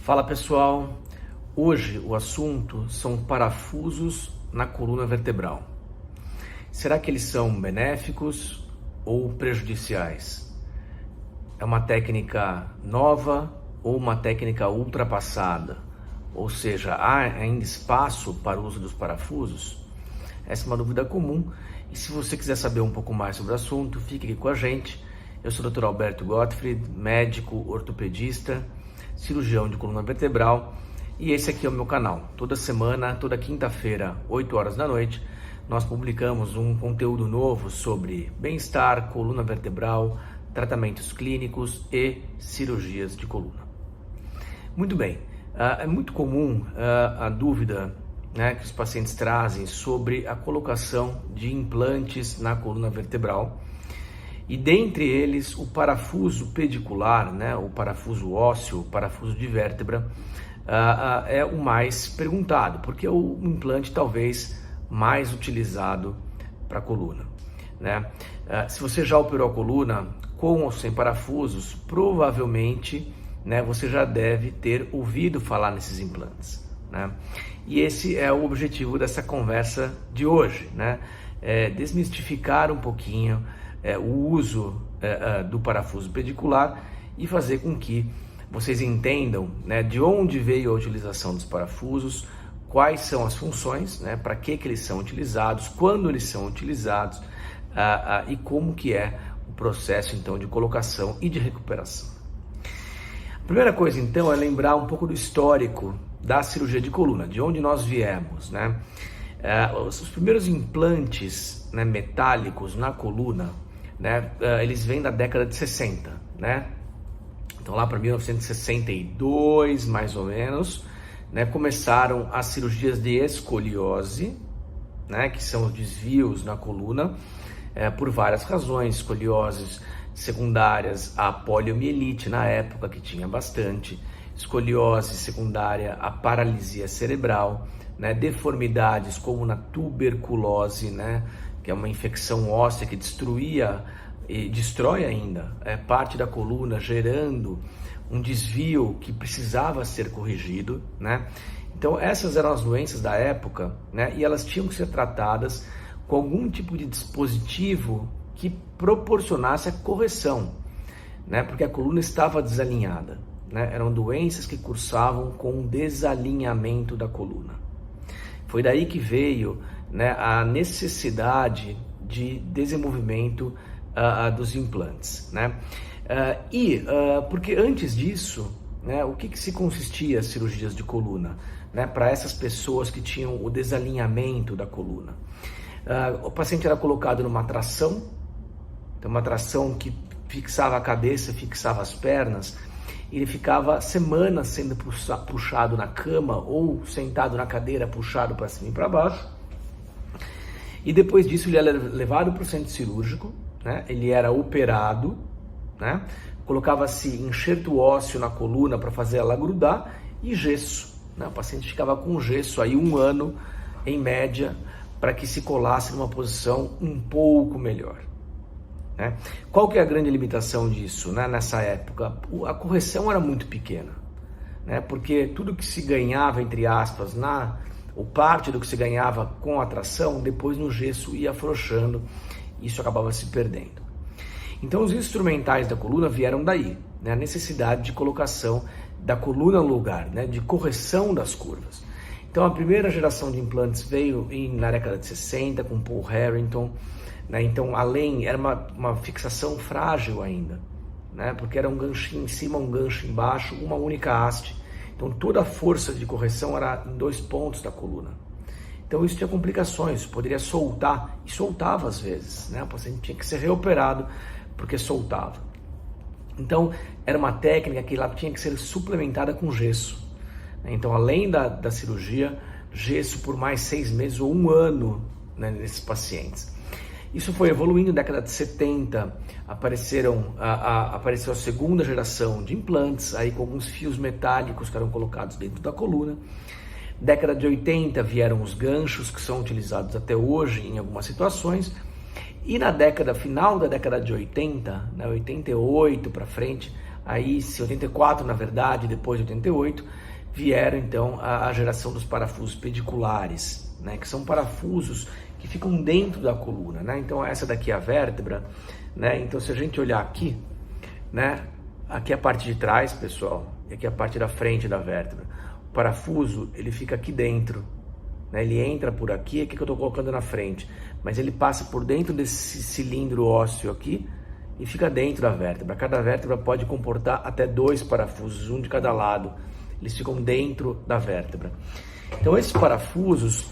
Fala pessoal, hoje o assunto são parafusos na coluna vertebral. Será que eles são benéficos ou prejudiciais? É uma técnica nova ou uma técnica ultrapassada? Ou seja, há ainda espaço para o uso dos parafusos? Essa é uma dúvida comum e se você quiser saber um pouco mais sobre o assunto, fique aqui com a gente. Eu sou o Dr. Alberto Gottfried, médico ortopedista, cirurgião de coluna vertebral, e esse aqui é o meu canal. Toda semana, toda quinta-feira, 8 horas da noite, nós publicamos um conteúdo novo sobre bem-estar, coluna vertebral, tratamentos clínicos e cirurgias de coluna. Muito bem, é muito comum a dúvida que os pacientes trazem sobre a colocação de implantes na coluna vertebral. E dentre eles, o parafuso pedicular, o parafuso ósseo, o parafuso de vértebra, é o mais perguntado, porque é o implante talvez mais utilizado para a coluna. Se você já operou a coluna com ou sem parafusos, provavelmente você já deve ter ouvido falar nesses implantes. E esse é o objetivo dessa conversa de hoje, desmistificar um pouquinho o uso do parafuso pedicular e fazer com que vocês entendam de onde veio a utilização dos parafusos, quais são as funções, para que eles são utilizados, quando eles são utilizados e como que é o processo então de colocação e de recuperação. A primeira coisa então é lembrar um pouco do histórico da cirurgia de coluna, de onde nós viemos. Os primeiros implantes metálicos na coluna, eles vêm da década de 60, então lá para 1962 mais ou menos, começaram as cirurgias de escoliose, que são os desvios na coluna, por várias razões, escolioses secundárias à poliomielite na época, que tinha bastante, escoliose secundária à paralisia cerebral, deformidades como na tuberculose, que é uma infecção óssea que destruía e destrói ainda parte da coluna, gerando um desvio que precisava ser corrigido, Então essas eram as doenças da época, e elas tinham que ser tratadas com algum tipo de dispositivo que proporcionasse a correção, porque a coluna estava desalinhada, eram doenças que cursavam com um desalinhamento da coluna. Foi daí que veio a necessidade de desenvolvimento dos implantes, porque antes disso, o que se consistia as cirurgias de coluna, para essas pessoas que tinham o desalinhamento da coluna? O paciente era colocado numa tração, então uma tração que fixava a cabeça, fixava as pernas. Ele ficava semanas sendo puxado na cama ou sentado na cadeira, puxado para cima e para baixo. E depois disso ele era levado para o centro cirúrgico, ele era operado, colocava-se enxerto ósseo na coluna para fazer ela grudar e gesso. O paciente ficava com gesso aí 1 ano, em média, para que se colasse numa posição um pouco melhor. Qual que é a grande limitação disso, nessa época? A correção era muito pequena, porque tudo que se ganhava, entre aspas, ou parte do que se ganhava com a tração, depois no gesso ia afrouxando, isso acabava se perdendo. Então os instrumentais da coluna vieram daí, a necessidade de colocação da coluna no lugar, de correção das curvas. Então a primeira geração de implantes veio na década de 60 com Paul Harrington. Então, era uma fixação frágil ainda, porque era um ganchinho em cima, um gancho embaixo, uma única haste. Então, toda a força de correção era em 2 pontos da coluna. Então, isso tinha complicações, poderia soltar, e soltava às vezes, O paciente tinha que ser reoperado porque soltava. Então, era uma técnica que ela tinha que ser suplementada com gesso. Então, além da cirurgia, gesso por mais 6 meses ou 1 ano nesses pacientes. Isso foi evoluindo. Na década de 70 apareceu a segunda geração de implantes, aí com alguns fios metálicos que eram colocados dentro da coluna. Década de 80 vieram os ganchos, que são utilizados até hoje em algumas situações. E na final da década de 80, 88 para frente, aí se 84 na verdade, depois de 88, vieram então a geração dos parafusos pediculares, né, que são parafusos que ficam dentro da coluna, né? Então essa daqui é a vértebra, né? Então se a gente olhar aqui, né, aqui é a parte de trás, pessoal, e aqui é a parte da frente da vértebra. O parafuso, ele fica aqui dentro, né? Ele entra por aqui, que eu estou colocando na frente, mas ele passa por dentro desse cilindro ósseo aqui e fica dentro da vértebra. Cada vértebra pode comportar até 2 parafusos, um de cada lado. Eles ficam dentro da vértebra. Então esses parafusos,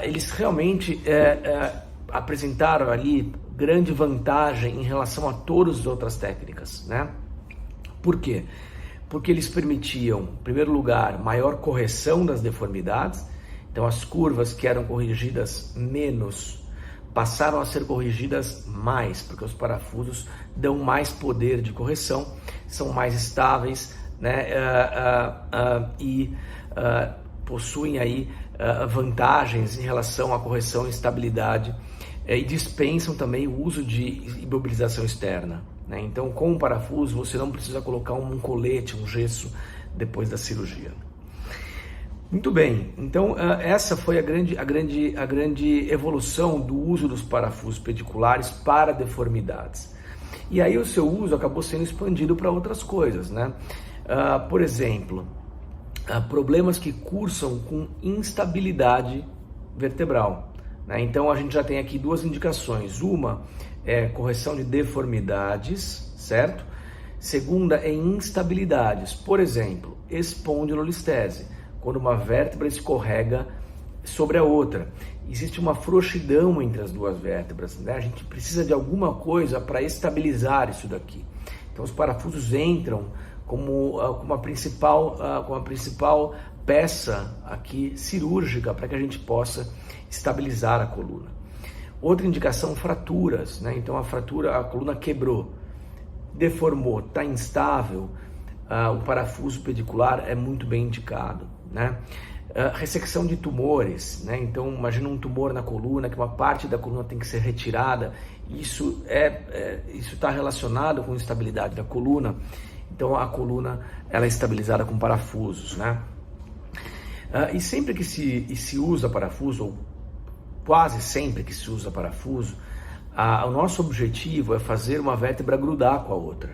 eles realmente apresentaram ali grande vantagem em relação a todas as outras técnicas, né? Por quê? Porque eles permitiam, em primeiro lugar, maior correção das deformidades. Então as curvas que eram corrigidas menos passaram a ser corrigidas mais, porque os parafusos dão mais poder de correção, são mais estáveis, né? E possuem aí vantagens em relação à correção e estabilidade, e dispensam também o uso de imobilização externa, né? Então com o parafuso você não precisa colocar um colete, um gesso depois da cirurgia. Muito bem, então essa foi a grande evolução do uso dos parafusos pediculares para deformidades. E aí o seu uso acabou sendo expandido para outras coisas, né? Por exemplo, problemas que cursam com instabilidade vertebral, né? Então a gente já tem aqui 2 indicações. Uma é correção de deformidades, certo? Segunda é instabilidades, por exemplo, espondilolistese, quando uma vértebra escorrega sobre a outra. Existe uma frouxidão entre as 2 vértebras, né? A gente precisa de alguma coisa para estabilizar isso daqui. Então os parafusos entram como uma principal peça aqui cirúrgica para que a gente possa estabilizar a coluna. Outra indicação, fraturas, né? Então a coluna quebrou, deformou, está instável, o parafuso pedicular é muito bem indicado, né? Ressecção de tumores, né? Então imagina um tumor na coluna, que uma parte da coluna tem que ser retirada. Isso está relacionado com a estabilidade da coluna. Então a coluna ela é estabilizada com parafusos, né? E sempre que se usa parafuso, ou quase sempre que se usa parafuso, o nosso objetivo é fazer uma vértebra grudar com a outra,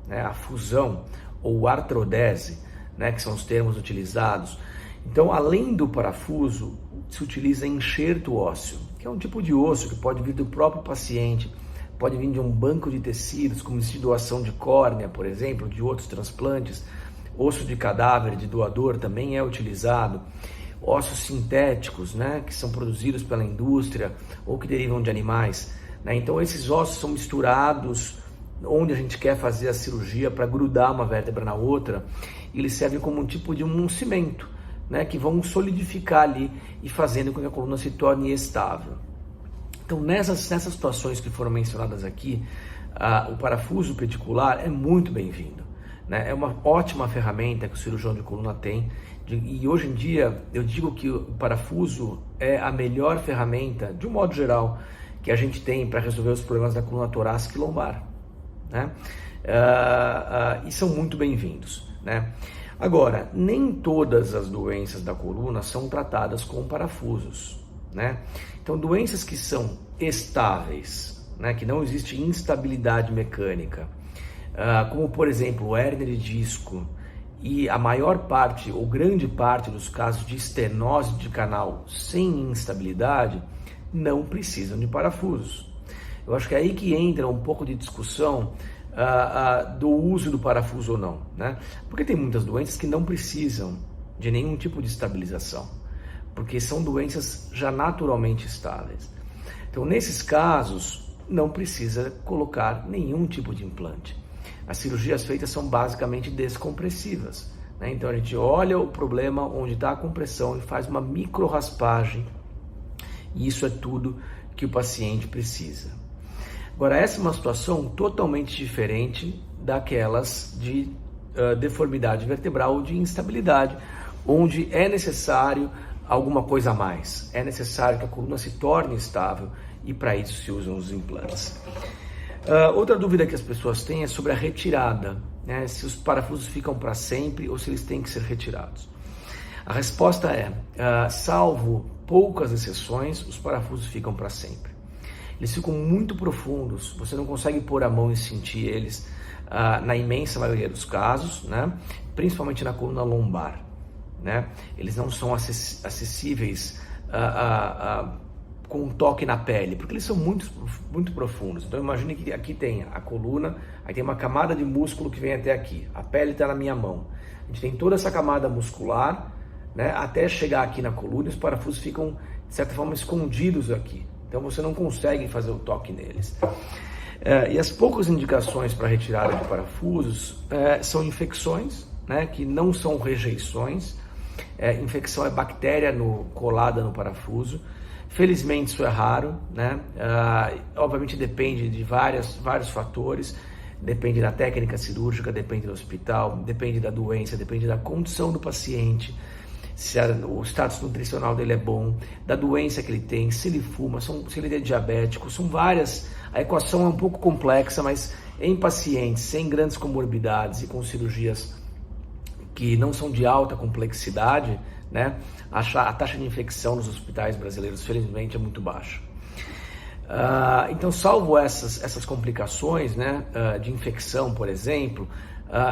né? A fusão ou artrodese, né, que são os termos utilizados. Então, além do parafuso, se utiliza enxerto ósseo, que é um tipo de osso que pode vir do próprio paciente, pode vir de um banco de tecidos, como se de doação de córnea, por exemplo, de outros transplantes. Osso de cadáver de doador também é utilizado. Ossos sintéticos, né, que são produzidos pela indústria ou que derivam de animais, né? Então, esses ossos são misturados onde a gente quer fazer a cirurgia para grudar uma vértebra na outra. Eles servem como um tipo de um cimento, né, que vão solidificar ali e fazendo com que a coluna se torne estável. Então nessas situações que foram mencionadas aqui, o parafuso pedicular é muito bem-vindo, né? É uma ótima ferramenta que o cirurgião de coluna tem, e hoje em dia eu digo que o parafuso é a melhor ferramenta, de um modo geral, que a gente tem para resolver os problemas da coluna torácica e lombar, né? E são muito bem-vindos, né? Agora, nem todas as doenças da coluna são tratadas com parafusos, né? Então, doenças que são estáveis, né, que não existe instabilidade mecânica, como por exemplo hérnia de disco, e a maior parte ou grande parte dos casos de estenose de canal sem instabilidade, não precisam de parafusos. Eu acho que é aí que entra um pouco de discussão do uso do parafuso ou não, né? Porque tem muitas doenças que não precisam de nenhum tipo de estabilização, porque são doenças já naturalmente estáveis. Então, nesses casos, não precisa colocar nenhum tipo de implante. As cirurgias feitas são basicamente descompressivas, né? Então, a gente olha o problema onde está a compressão e faz uma micro-raspagem, e isso é tudo que o paciente precisa. Agora, essa é uma situação totalmente diferente daquelas de deformidade vertebral ou de instabilidade, onde é necessário alguma coisa a mais. É necessário que a coluna se torne estável e para isso se usam os implantes. Outra dúvida que as pessoas têm é sobre a retirada, né, se os parafusos ficam para sempre ou se eles têm que ser retirados. A resposta é, salvo poucas exceções, os parafusos ficam para sempre. Eles ficam muito profundos, você não consegue pôr a mão e sentir eles na imensa maioria dos casos, né? Principalmente na coluna lombar, né? Eles não são acessíveis com um toque na pele, porque eles são muito profundos. Então imagine que aqui tem a coluna, aí tem uma camada de músculo que vem até aqui, a pele está na minha mão. A gente tem toda essa camada muscular, né, até chegar aqui na coluna, e os parafusos ficam, de certa forma, escondidos aqui. Então você não consegue fazer o toque neles. E as poucas indicações para retirada de parafusos são infecções, né, que não são rejeições. Infecção é bactéria colada no parafuso. Felizmente isso é raro, né? Obviamente depende de vários fatores, depende da técnica cirúrgica, depende do hospital, depende da doença, depende da condição do paciente, se o status nutricional dele é bom, da doença que ele tem, se ele fuma, se ele é diabético, são várias. A equação é um pouco complexa, mas em pacientes sem grandes comorbidades e com cirurgias que não são de alta complexidade, né, a taxa de infecção nos hospitais brasileiros, felizmente, é muito baixa. Então, salvo essas complicações, né, de infecção, por exemplo,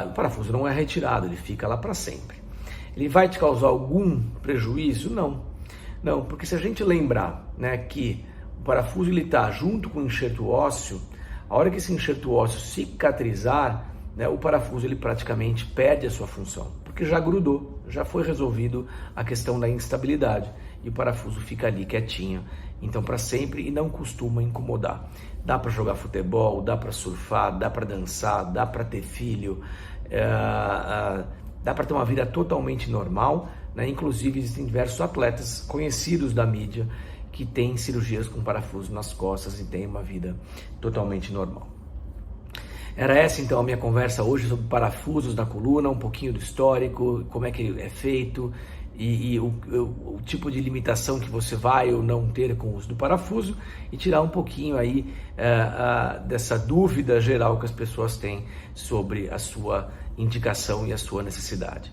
o parafuso não é retirado, ele fica lá para sempre. Ele vai te causar algum prejuízo? Não, porque se a gente lembrar, né, que o parafuso está junto com o enxerto ósseo, a hora que esse enxerto ósseo cicatrizar, né, o parafuso ele praticamente perde a sua função, porque já grudou, já foi resolvido a questão da instabilidade e o parafuso fica ali quietinho, então para sempre, e não costuma incomodar. Dá para jogar futebol, dá para surfar, dá para dançar, dá para ter filho, dá para ter uma vida totalmente normal, né? Inclusive existem diversos atletas conhecidos da mídia que têm cirurgias com parafuso nas costas e têm uma vida totalmente normal. Era essa então a minha conversa hoje sobre parafusos na coluna, um pouquinho do histórico, como é que é feito e o tipo de limitação que você vai ou não ter com o uso do parafuso, e tirar um pouquinho aí dessa dúvida geral que as pessoas têm sobre a sua indicação e a sua necessidade.